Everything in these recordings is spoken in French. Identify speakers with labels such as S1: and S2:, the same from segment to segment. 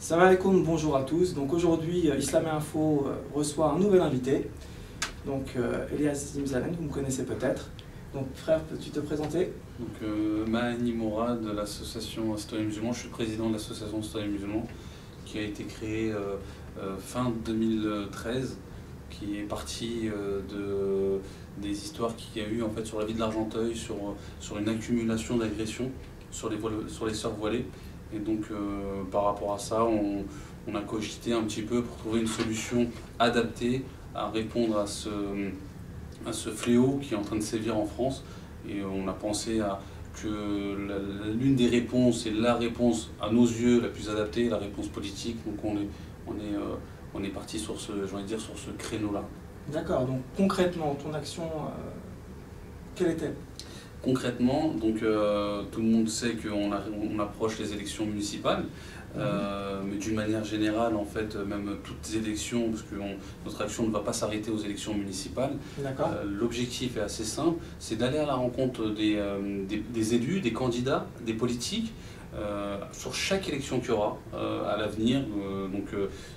S1: Salam alaikum, bonjour à tous. Donc aujourd'hui, Islam et Info reçoit un nouvel invité. Donc Elias Zimzalen, vous me connaissez peut-être. Donc frère, peux-tu te présenter?
S2: Mahani Mourad de l'association Citoyens Musulmans. Je suis président de l'association Citoyens Musulmans qui a été créée fin 2013, qui est partie des histoires qu'il y a eu en fait sur la ville de l'Argenteuil, sur une accumulation d'agressions sur les sœurs voilées. Et donc par rapport à ça, on a cogité un petit peu pour trouver une solution adaptée à répondre à ce fléau qui est en train de sévir en France. Et on a pensé que l'une des réponses, et la réponse à nos yeux la plus adaptée, la réponse politique. Donc on est parti sur ce créneau-là.
S1: D'accord, donc concrètement, ton action, quelle était?
S2: Concrètement, donc tout le monde sait qu'on approche les élections municipales, mais d'une manière générale, en fait, même toutes les élections, parce que notre action ne va pas s'arrêter aux élections municipales. L'objectif est assez simple, c'est d'aller à la rencontre des élus, des candidats, des politiques, sur chaque élection qu'il y aura à l'avenir,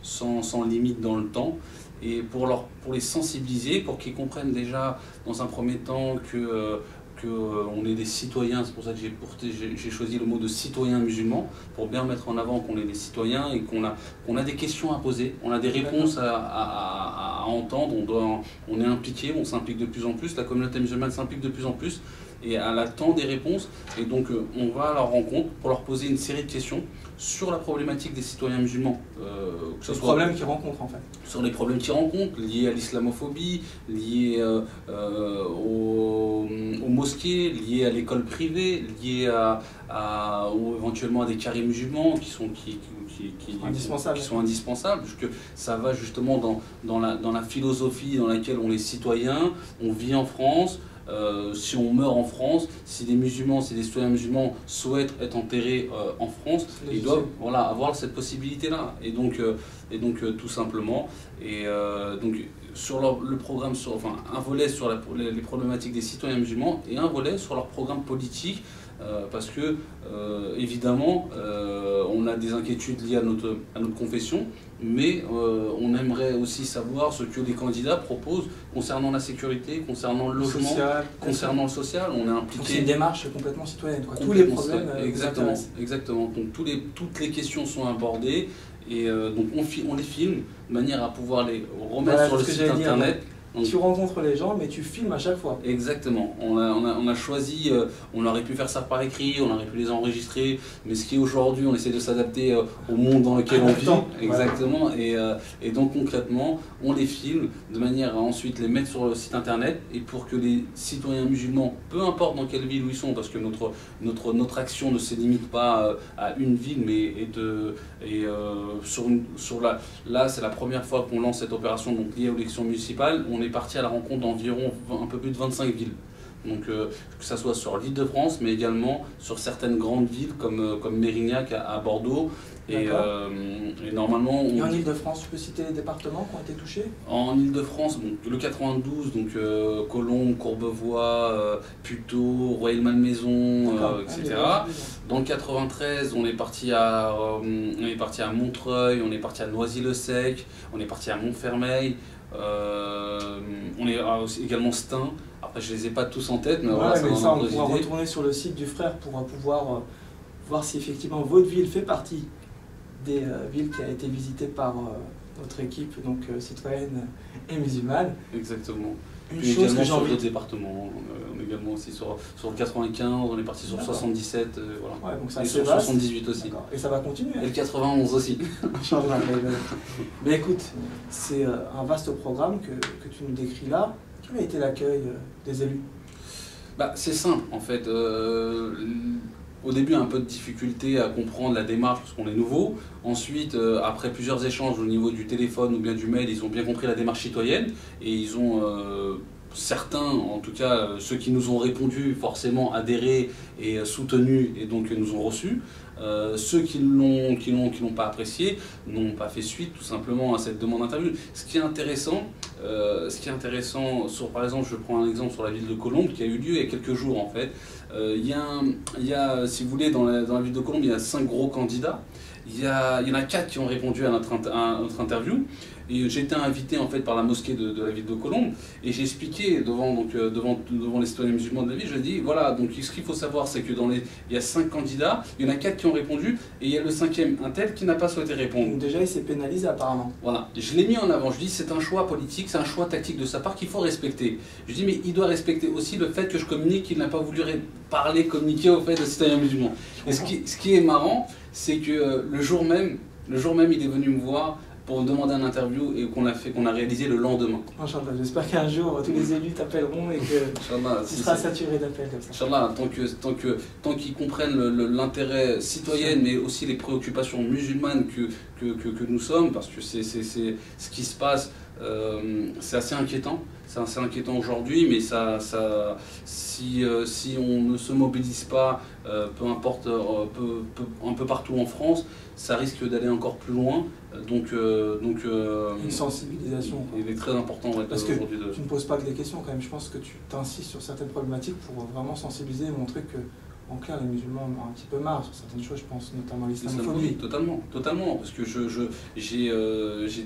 S2: sans limite dans le temps, et pour les sensibiliser, pour qu'ils comprennent déjà dans un premier temps qu'on est des citoyens. C'est pour ça que j'ai choisi le mot de citoyens musulmans, pour bien mettre en avant qu'on est des citoyens et qu'on a des questions à poser, on a des réponses à entendre, on est impliqué, on s'implique de plus en plus, la communauté musulmane s'implique de plus en plus, et elle attend des réponses. Et donc on va à leur rencontre pour leur poser une série de questions sur la problématique des citoyens musulmans.
S1: Que ce soit problèmes qu'ils rencontrent en fait. Sur
S2: les problèmes qu'ils rencontrent, liés à l'islamophobie, liés aux mosquées, liés à l'école privée, liés ou éventuellement à des carrés musulmans qui sont indispensables, puisque ça va justement dans la philosophie dans laquelle on est citoyen, on vit en France. Si on meurt en France, si des citoyens musulmans souhaitent être enterrés en France, ils doivent avoir cette possibilité-là. Et donc tout simplement, donc sur le programme, un volet sur les problématiques des citoyens musulmans et un volet sur leur programme politique. Parce que, évidemment, on a des inquiétudes liées à notre confession, mais on aimerait aussi savoir ce que les candidats proposent concernant la sécurité, concernant le logement, concernant le social. On est impliqué.
S1: C'est une démarche complètement citoyenne, quoi. Tous les problèmes.
S2: Exactement. Donc toutes les questions sont abordées, et donc on les filme de manière à pouvoir les remettre sur le site internet.
S1: Donc, tu rencontres les gens, mais tu filmes à chaque fois.
S2: Exactement. On a choisi, on aurait pu faire ça par écrit, on aurait pu les enregistrer, mais ce qui est aujourd'hui, on essaie de s'adapter au monde dans lequel on vit. Exactement. Et donc concrètement, on les filme de manière à ensuite les mettre sur le site internet, et pour que les citoyens musulmans, peu importe dans quelle ville où ils sont, parce que notre action ne se limite pas à une ville, mais là c'est la première fois qu'on lance cette opération donc liée aux élections municipales. On est parti à la rencontre d'environ un peu plus de 25 villes. Donc que ça soit sur l'Île-de-France, mais également sur certaines grandes villes comme Mérignac à Bordeaux. Et normalement...
S1: Et en Île-de-France, tu peux citer les départements qui ont été touchés?
S2: En Île-de-France, le 92, Colombes, Courbevoie, Puteaux, Rueil-Malmaison, etc. Dans le 93, on est parti à Montreuil, on est parti à Noisy-le-Sec, on est parti à Montfermeil, on est également Stein. Après, je les ai pas tous en tête, mais voilà,
S1: mais ça, on pourra retourner sur le site du frère pour pouvoir voir si effectivement votre ville fait partie des villes qui a été visitée par notre équipe, donc citoyenne et musulmane.
S2: Exactement.
S1: Une chose que j'ai envie
S2: d'autres départements, on est également aussi sur le 95, on est parti sur le 77, voilà.
S1: Ouais, donc ça,
S2: et sur le 78 aussi.
S1: Et ça va continuer.
S2: Et le 91 aussi.
S1: Mais écoute, c'est un vaste programme que tu nous décris là. Quel a été l'accueil des élus?
S2: C'est simple en fait. Au début, un peu de difficulté à comprendre la démarche parce qu'on est nouveau. Ensuite, après plusieurs échanges au niveau du téléphone ou bien du mail, ils ont bien compris la démarche citoyenne, et ils ont, certains, en tout cas ceux qui nous ont répondu, forcément adhéré et soutenu, et donc nous ont reçus. Ceux qui n'ont pas apprécié n'ont pas fait suite tout simplement à cette demande d'interview. Ce qui est intéressant, par exemple, je prends un exemple sur la ville de Colombes qui a eu lieu il y a quelques jours en fait. il y a, si vous voulez, dans la ville de Colombes, il y a 5 gros candidats. Il y en a 4 qui ont répondu à notre interview. Et j'ai été invité en fait par la mosquée de la ville de Colombes et j'ai expliqué devant les citoyens musulmans de la ville, je dis voilà, donc ce qu'il faut savoir c'est que il y a 5 candidats, il y en a 4 qui ont répondu et il y a le 5e, un tel qui n'a pas souhaité répondre.
S1: Donc déjà il s'est pénalisé apparemment.
S2: Voilà, je l'ai mis en avant, je dis c'est un choix politique, c'est un choix tactique de sa part qu'il faut respecter. Je dis mais il doit respecter aussi le fait que je communique, qu'il n'a pas voulu communiquer au fait de citoyens musulmans. Et ce qui est marrant, c'est que le jour même il est venu me voir pour me demander un interview et qu'on a réalisé le lendemain.
S1: Inch'Allah, j'espère qu'un jour tous les élus t'appelleront et que tu seras saturé d'appels comme ça.
S2: Inch'Allah, tant qu'ils comprennent l'intérêt citoyen mais aussi les préoccupations musulmanes que nous sommes, parce que c'est ce qui se passe, c'est assez inquiétant. C'est assez inquiétant aujourd'hui, mais si on ne se mobilise pas, peu importe, un peu partout en France, ça risque d'aller encore plus loin. Donc
S1: une sensibilisation.
S2: Il est très important
S1: parce que tu ne poses pas que des questions quand même. Je pense que tu t'insistes sur certaines problématiques pour vraiment sensibiliser et montrer que, en clair, les musulmans ont un petit peu marre sur certaines choses, je pense notamment l'islamophobie.
S2: Totalement, parce que j'ai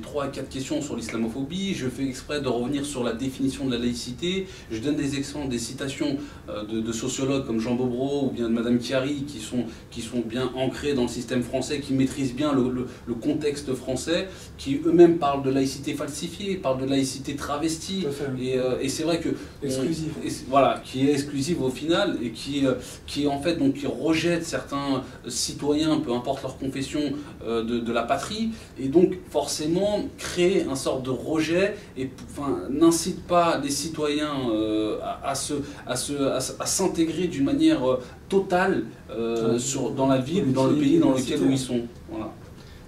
S2: 3 à 4 questions sur l'islamophobie, je fais exprès de revenir sur la définition de la laïcité, je donne des exemples, des citations de sociologues comme Jean Bobreau ou bien de Madame Chiari qui sont bien ancrés dans le système français, qui maîtrisent bien le contexte français, qui eux-mêmes parlent de laïcité falsifiée, parlent de laïcité travestie, et c'est vrai que...
S1: Exclusive.
S2: Voilà, qui est exclusive au final, et qui en fait donc qui rejette certains citoyens, peu importe leur confession, de la patrie, et donc forcément créer un sorte de rejet et n'incite pas les citoyens à s'intégrer d'une manière totale dans la ville ou dans le pays dans lequel ils sont. Voilà.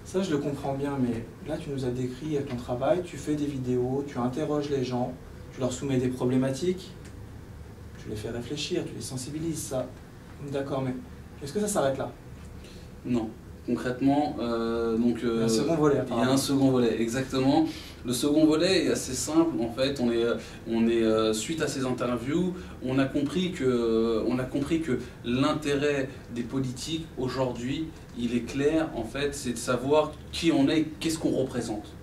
S1: Ça je le comprends bien, mais là tu nous as décrit ton travail, tu fais des vidéos, tu interroges les gens, tu leur soumets des problématiques, tu les fais réfléchir, tu les sensibilises, ça. D'accord, mais est-ce que ça s'arrête là?
S2: Non. Concrètement,
S1: il y a un second volet.
S2: Il y a un second volet, exactement. Le second volet est assez simple, en fait. On est suite à ces interviews, on a compris que l'intérêt des politiques aujourd'hui, il est clair, en fait, c'est de savoir qui on est, qu'est-ce qu'on représente.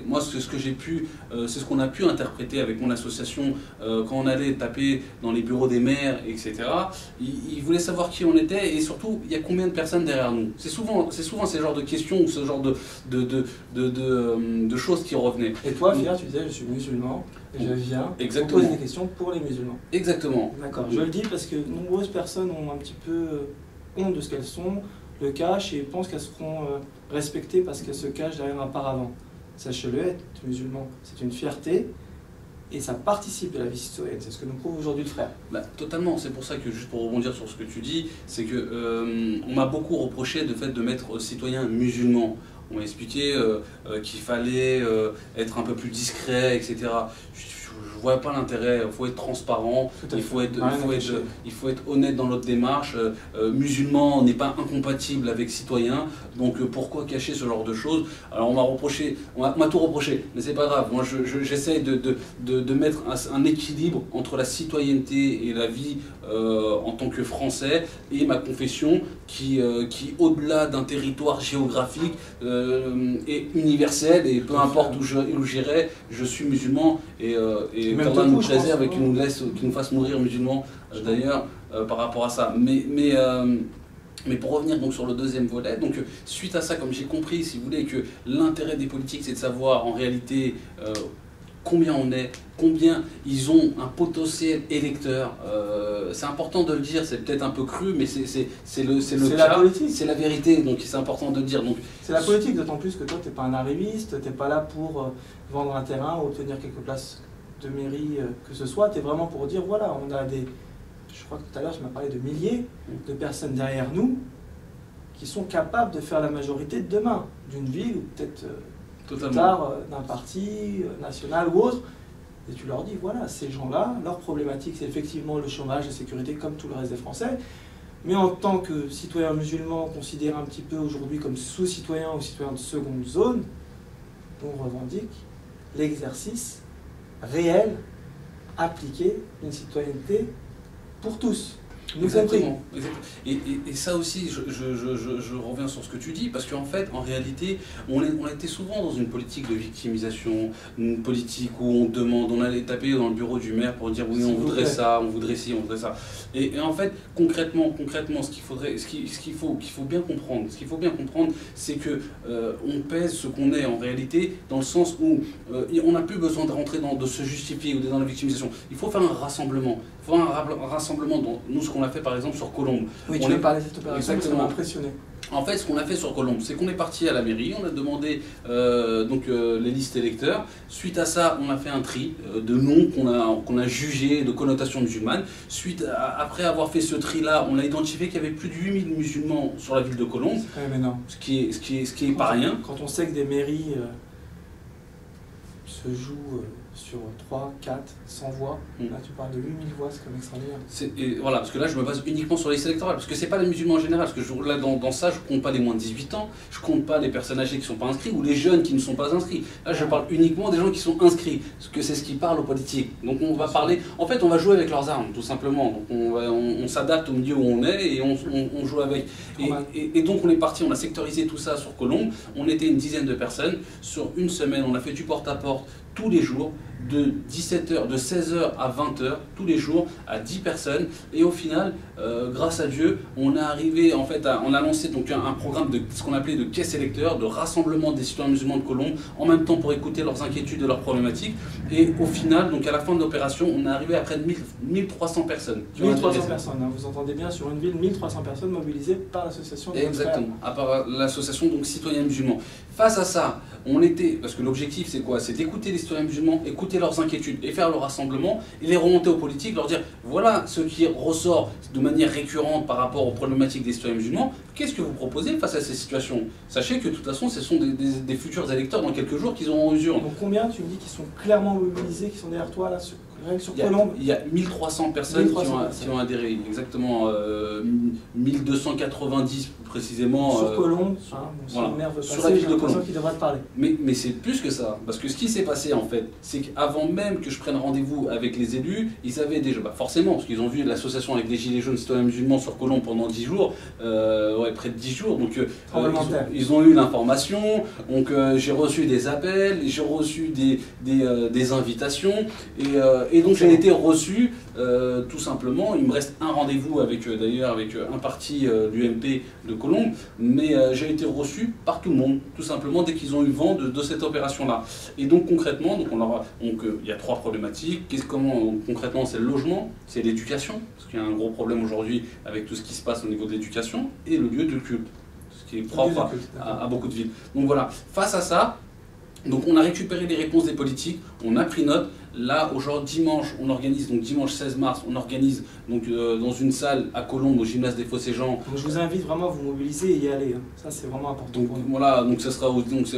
S2: Moi, c'est ce qu'on a pu interpréter avec mon association quand on allait taper dans les bureaux des maires, etc. Ils voulaient savoir qui on était et surtout, il y a combien de personnes derrière nous. C'est souvent ce genre de questions ou ce genre de choses qui revenaient.
S1: Et toi, Fier, tu disais, je suis musulman et je viens pour poser des questions pour les musulmans.
S2: Exactement.
S1: D'accord, je le dis parce que nombreuses personnes ont un petit peu honte de ce qu'elles sont, le cachent et pensent qu'elles seront respectées parce qu'elles se cachent derrière un paravent. Sachez-le, être musulman, c'est une fierté et ça participe de la vie citoyenne. C'est ce que nous prouve aujourd'hui le frère.
S2: Totalement, c'est pour ça que, juste pour rebondir sur ce que tu dis, c'est que on m'a beaucoup reproché le fait de mettre citoyen musulman. On m'a expliqué qu'il fallait être un peu plus discret, etc. Je vois pas l'intérêt, il faut être transparent, il faut être honnête dans notre démarche. Musulman n'est pas incompatible avec citoyen, donc pourquoi cacher ce genre de choses? Alors on m'a tout reproché, mais c'est pas grave. Moi j'essaie de mettre un équilibre entre la citoyenneté et la vie en tant que Français et ma confession qui au-delà d'un territoire géographique est universelle et peu importe où j'irai, je suis musulman et qu'Allah nous préserve et qu'il nous fasse mourir musulmans d'ailleurs par rapport à ça. Mais pour revenir donc sur le deuxième volet, donc suite à ça, comme j'ai compris, si vous voulez, que l'intérêt des politiques c'est de savoir en réalité combien on est, combien ils ont un potentiel électeur. C'est important de le dire, c'est peut-être un peu cru, mais c'est le cas, c'est la vérité, donc c'est important de le dire.
S1: C'est la politique, d'autant plus que toi, tu n'es pas un arriviste, tu n'es pas là pour vendre un terrain ou obtenir quelques places de mairie que ce soit, tu es vraiment pour dire, voilà, on a des... Je crois que tout à l'heure, je m'as parlé de milliers de personnes derrière nous qui sont capables de faire la majorité de demain, d'une ville ou peut-être plus tard d'un parti national ou autre. Et tu leur dis, voilà, ces gens-là, leur problématique, c'est effectivement le chômage, la sécurité, comme tout le reste des Français. Mais en tant que citoyen musulman, considéré un petit peu aujourd'hui comme sous-citoyen ou citoyen de seconde zone, on revendique l'exercice réel, appliqué, d'une citoyenneté pour tous.
S2: Exactement. Et ça aussi, je reviens sur ce que tu dis, parce qu'en fait, en réalité, on était souvent dans une politique de victimisation, une politique où on allait taper dans le bureau du maire pour dire oui, on voudrait ça, on voudrait ci, on voudrait ça. Et en fait, concrètement, qu'il faut bien comprendre, c'est que on pèse ce qu'on est en réalité, dans le sens où on n'a plus besoin de rentrer de se justifier ou d'être dans la victimisation. Il faut faire un rassemblement. Il faut un rassemblement, dans nous, ce qu'on a fait par exemple sur Colombes.
S1: Oui, tu veux parler de cette opération, ça m'a impressionné.
S2: En fait, ce qu'on a fait sur Colombes, c'est qu'on est parti à la mairie, on a demandé les listes électeurs. Suite à ça, on a fait un tri de noms qu'on a jugés de connotation musulmane. Après avoir fait ce tri-là, on a identifié qu'il y avait plus de 8000 musulmans sur la ville de Colombes.
S1: C'est quand même énorme.
S2: Ce qui est pas rien.
S1: Quand on sait que des mairies se jouent sur 3, 4, 100 voix, là tu parles de 8000 voix, c'est comme extraordinaire.
S2: Voilà, parce que là je me base uniquement sur les listes électorales, parce que c'est pas les musulmans en général, parce que là dans ça je compte pas les moins de 18 ans, je compte pas les personnes âgées qui sont pas inscrits ou les jeunes qui ne sont pas inscrits. Là je parle uniquement des gens qui sont inscrits, parce que c'est ce qui parle aux politiques. Donc on va parler, en fait on va jouer avec leurs armes tout simplement, donc on s'adapte au milieu où on est et on joue avec. Et donc on est parti, on a sectorisé tout ça sur Colombes, on était une dizaine de personnes, sur une semaine on a fait du porte-à-porte tous les jours, de 16h à 20h, tous les jours, à 10 personnes. Et au final, grâce à Dieu, on est arrivé, en fait, on a lancé donc un programme de ce qu'on appelait de caisse électeur, de rassemblement des citoyens musulmans de Colombes, en même temps pour écouter leurs inquiétudes et leurs problématiques. Et au final, donc à la fin de l'opération, on est arrivé à près de 1300 personnes.
S1: 1300 personnes, hein, vous entendez bien, sur une ville, 1300 personnes mobilisées par l'association.
S2: Exactement, à part l'association donc citoyens musulmans. Face à ça, on était, parce que l'objectif c'est quoi? C'est d'écouter les citoyens musulmans, écouter leurs inquiétudes et faire le rassemblement et les remonter aux politiques, leur dire voilà ce qui ressort de manière récurrente par rapport aux problématiques des citoyens musulmans, qu'est-ce que vous proposez face à ces situations? Sachez que de toute façon ce sont des futurs électeurs dans quelques jours qu'ils auront usure.
S1: Donc combien tu me dis qui sont clairement mobilisés, qui sont derrière toi là sur Colombes?
S2: Il y a 1300 personnes qui ont adhéré, exactement 1290 précisément.
S1: Sur Colombes, hein,
S2: voilà,
S1: le maire veut
S2: sur la ville de Colombes.
S1: Qui devrait te parler.
S2: Mais c'est plus que ça, parce que ce qui s'est passé en fait, c'est qu'avant même que je prenne rendez-vous avec les élus, ils avaient déjà, forcément, parce qu'ils ont vu l'association avec les Gilets jaunes citoyens musulmans sur Colombes pendant 10 jours, près de 10 jours, donc ils ont eu l'information, donc j'ai reçu des appels, j'ai reçu des invitations, et donc j'ai été reçu tout simplement. Il me reste un rendez-vous d'ailleurs avec un parti du MP de Colombes, mais j'ai été reçu par tout le monde, tout simplement dès qu'ils ont eu vent de cette opération-là. Et donc concrètement, il y a 3 problématiques. Concrètement, c'est le logement, c'est l'éducation, parce qu'il y a un gros problème aujourd'hui avec tout ce qui se passe au niveau de l'éducation, et le lieu de culte, ce qui est propre à beaucoup de villes. Donc voilà, face à ça, donc on a récupéré les réponses des politiques, on a pris note. Là, aujourd'hui, dimanche, on organise, donc dimanche 16 mars, on organise donc, dans une salle à Colombes, au gymnase des Fosséjean.
S1: Je vous invite vraiment à vous mobiliser et y aller. Hein. Ça, c'est vraiment important.
S2: Donc voilà, donc ça sera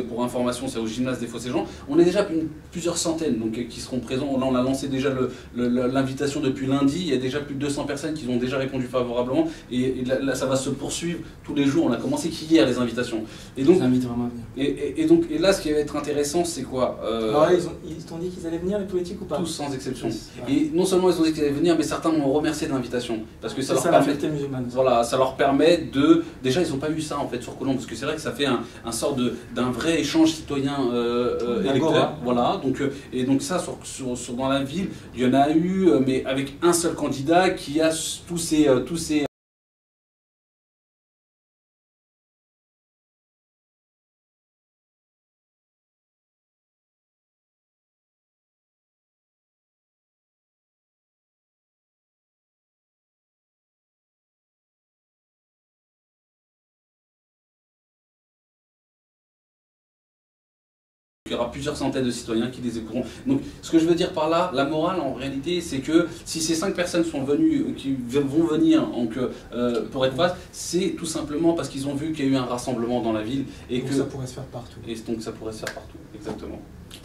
S2: pour information, c'est au gymnase des Fosséjean. On est déjà plusieurs centaines donc, qui seront présents. Là, on a lancé déjà l'invitation depuis lundi. Il y a déjà plus de 200 personnes qui ont déjà répondu favorablement. Et là, ça va se poursuivre tous les jours. On a commencé qu'hier les invitations. Et donc,
S1: je vous invite vraiment à venir.
S2: Et là, ce qui va être intéressant, c'est quoi
S1: Alors là, ils t'ont dit qu'ils allaient venir, les politiques, ou pas?
S2: Tous sans exception. Et non seulement ils ont dit qu'ils allaient venir, mais certains m'ont remercié de l'invitation. Parce que ça leur permet de... Déjà, ils n'ont pas eu ça en fait sur Colombes, parce que c'est vrai que ça fait un sort d'un vrai échange citoyen électeur. Voilà, et donc ça, dans la ville, il y en a eu, mais avec un seul candidat qui a tous ces il y aura plusieurs centaines de citoyens qui les écouteront. Donc, ce que je veux dire par là, la morale en réalité, c'est que si ces 5 personnes sont venues, qui vont venir pour être face, c'est tout simplement parce qu'ils ont vu qu'il y a eu un rassemblement dans la ville et
S1: donc
S2: que
S1: ça pourrait se faire partout.
S2: Et donc ça pourrait se faire partout, exactement.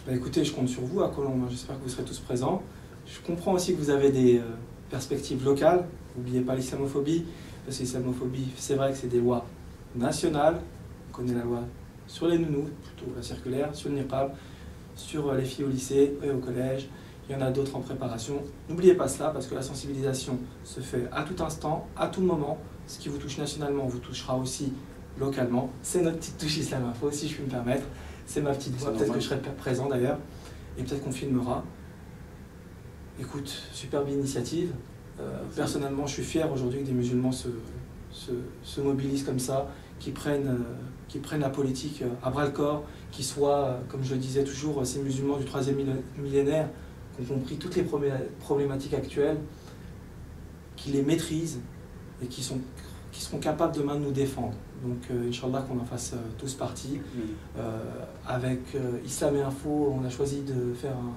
S1: Bah écoutez, je compte sur vous à Colombes. J'espère que vous serez tous présents. Je comprends aussi que vous avez des perspectives locales. N'oubliez pas l'islamophobie, parce que l'islamophobie, c'est vrai que c'est des lois nationales. On connaît la loi sur les nounous, plutôt la circulaire, sur le niqab, sur les filles au lycée et au collège. il y en a d'autres en préparation. N'oubliez pas cela parce que la sensibilisation se fait à tout instant, à tout moment. Ce qui vous touche nationalement vous touchera aussi localement. C'est notre petite touche Islam Info, si je puis me permettre. C'est ma petite voix, peut-être que je serai présent d'ailleurs, et peut-être qu'on filmera. Écoute, superbe initiative. Personnellement, je suis fier aujourd'hui que des musulmans se mobilisent comme ça, qui prennent la politique à bras-le-corps, qui soient, comme je le disais toujours, ces musulmans du 3e millénaire, qui ont compris toutes les problématiques actuelles, qui les maîtrisent et qui seront capables demain de nous défendre. Donc, Inch'Allah, qu'on en fasse tous partie. Avec Islam et Info, on a choisi de faire un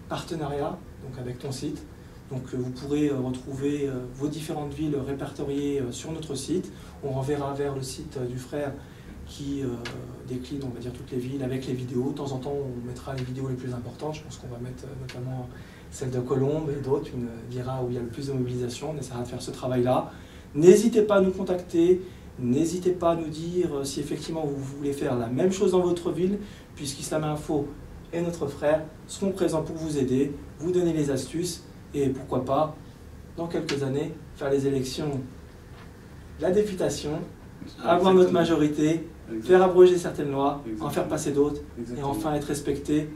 S1: partenariat donc avec ton site. Donc vous pourrez retrouver vos différentes villes répertoriées sur notre site. On renverra vers le site du frère qui décline, on va dire, toutes les villes avec les vidéos. De temps en temps, on mettra les vidéos les plus importantes. Je pense qu'on va mettre notamment celle de Colombes et d'autres. On dira où il y a le plus de mobilisation. On essaiera de faire ce travail-là. N'hésitez pas à nous contacter. N'hésitez pas à nous dire si effectivement vous voulez faire la même chose dans votre ville, puisqu'Islam Info et notre frère seront présents pour vous aider, vous donner les astuces. Et pourquoi pas, dans quelques années, faire les élections, la députation, avoir notre majorité, faire abroger certaines lois, en faire passer d'autres, et enfin être respecté,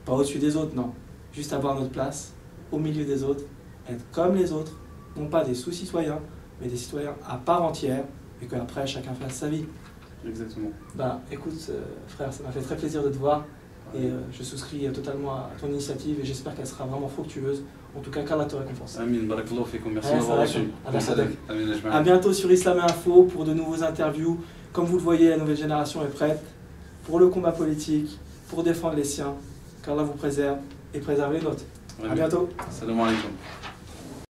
S1: pas au-dessus des autres, non. Juste avoir notre place, au milieu des autres, être comme les autres, non pas des sous-citoyens, mais des citoyens à part entière, et qu'après chacun fasse sa vie.
S2: Exactement.
S1: Bah, écoute, frère, ça m'a fait très plaisir de te voir. Et je souscris totalement à ton initiative et j'espère qu'elle sera vraiment fructueuse. En tout cas, qu'Allah te récompense.
S2: Amin, barakallahu fikum. Merci d'avoir reçu.
S1: À bientôt sur Islam Info pour de nouveaux interviews. Comme vous le voyez, la nouvelle génération est prête pour le combat politique, pour défendre les siens. Qu'Allah vous préserve et préserve les nôtres. À bientôt.
S2: Salam alaikum.